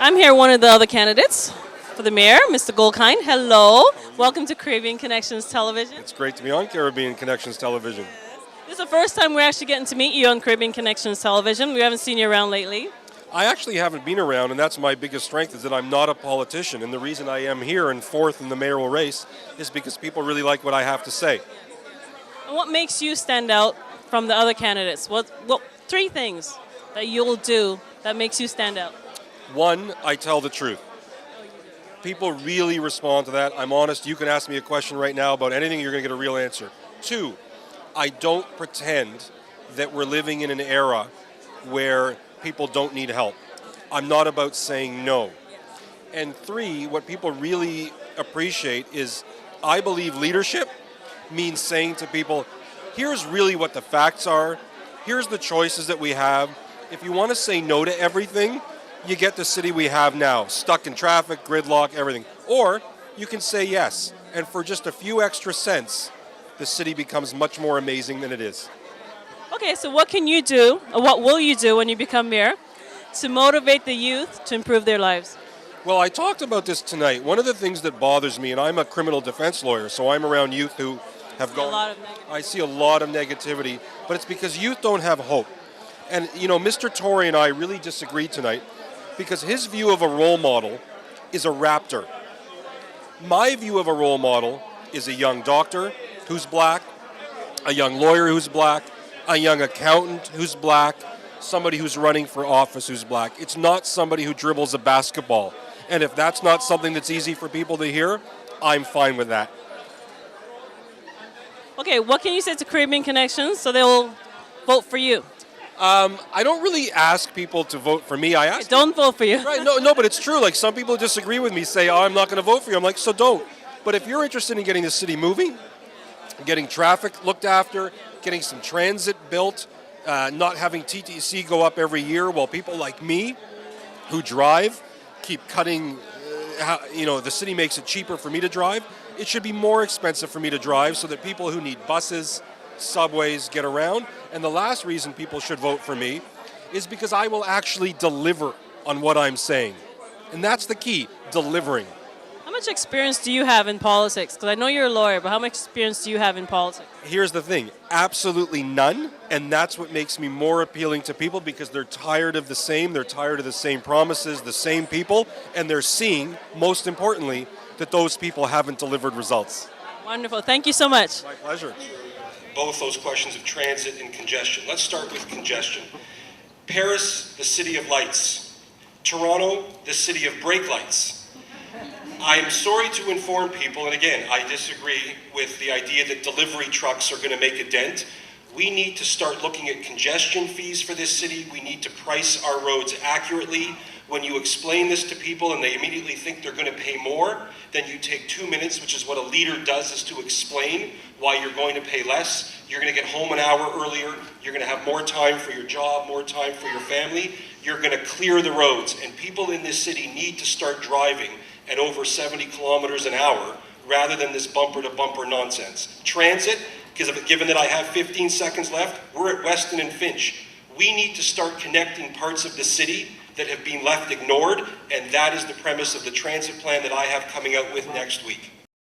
I'm here, one of the other candidates for the mayor, Mr. Goldkind. Hello. Welcome to Caribbean Connections Television. It's great to be on Caribbean Connections Television. This is the first time we're actually getting to meet you on Caribbean Connections Television. We haven't seen you around lately. I actually haven't been around, and that's my biggest strength, is that I'm not a politician. And the reason I am here and fourth in the mayoral race is because people really like what I have to say. And what makes you stand out from the other candidates? What three things that you'll do that makes you stand out? One, I tell the truth. People really respond to that. I'm honest. You can ask me a question right now about anything, you're going to get a real answer. Two, I don't pretend that we're living in an era where people don't need help. I'm not about saying no. And three, what people really appreciate is I believe leadership means saying to people, here's really what the facts are. Here's the choices that we have. If you want to say no to everything, you get the city we have now, stuck in traffic, gridlock, everything. Or you can say yes, and for just a few extra cents, the city becomes much more amazing than it is. Okay, so what can you do, or what will you do when you become mayor to motivate the youth to improve their lives? Well, I talked about this tonight. One of the things that bothers me, and I'm a criminal defense lawyer, so I'm around youth who have gone... I see a lot of negativity, but it's because youth don't have hope. And, you know, Mr. Tory and I really disagreed tonight because his view of a role model is a raptor. My view of a role model is a young doctor who's black, a young lawyer who's black, a young accountant who's black, somebody who's running for office who's black. It's not somebody who dribbles a basketball. And if that's not something that's easy for people to hear, I'm fine with that. Okay, what can you say to Caribbean Connections so they'll vote for you? I don't really ask people to vote for me. I ask. Don't vote for you. Right? No, but it's true. Like, some people who disagree with me say, "Oh, I'm not going to vote for you." I'm like, so don't. But if you're interested in getting the city moving, getting traffic looked after, getting some transit built, not having TTC go up every year, while people like me, who drive, keep cutting. The city makes it cheaper for me to drive. It should be more expensive for me to drive, so that people who need buses, subways get around. And the last reason people should vote for me is because I will actually deliver on what I'm saying. And that's the key, delivering. How much experience do you have in politics? Because I know you're a lawyer, but how much experience do you have in politics? Here's the thing, absolutely none. And that's what makes me more appealing to people, because they're tired of the same, they're tired of the same promises, the same people, and they're seeing, most importantly, that those people haven't delivered results. Wonderful. Thank you so much. My pleasure. Both those questions of transit and congestion. Let's start with congestion. Paris, the city of lights. Toronto, the city of brake lights. I'm sorry to inform people, and again, I disagree with the idea that delivery trucks are going to make a dent. We need to start looking at congestion fees for this city. We need to price our roads accurately. When you explain this to people and they immediately think they're going to pay more, then you take 2 minutes, which is what a leader does, is to explain why you're going to pay less. You're going to get home an hour earlier. You're going to have more time for your job, more time for your family. You're going to clear the roads. And people in this city need to start driving at over 70 kilometers an hour rather than this bumper-to-bumper nonsense. Transit, given that I have 15 seconds left, we're at Weston and Finch. We need to start connecting parts of the city that have been left ignored, and that is the premise of the transit plan that I have coming out with next week.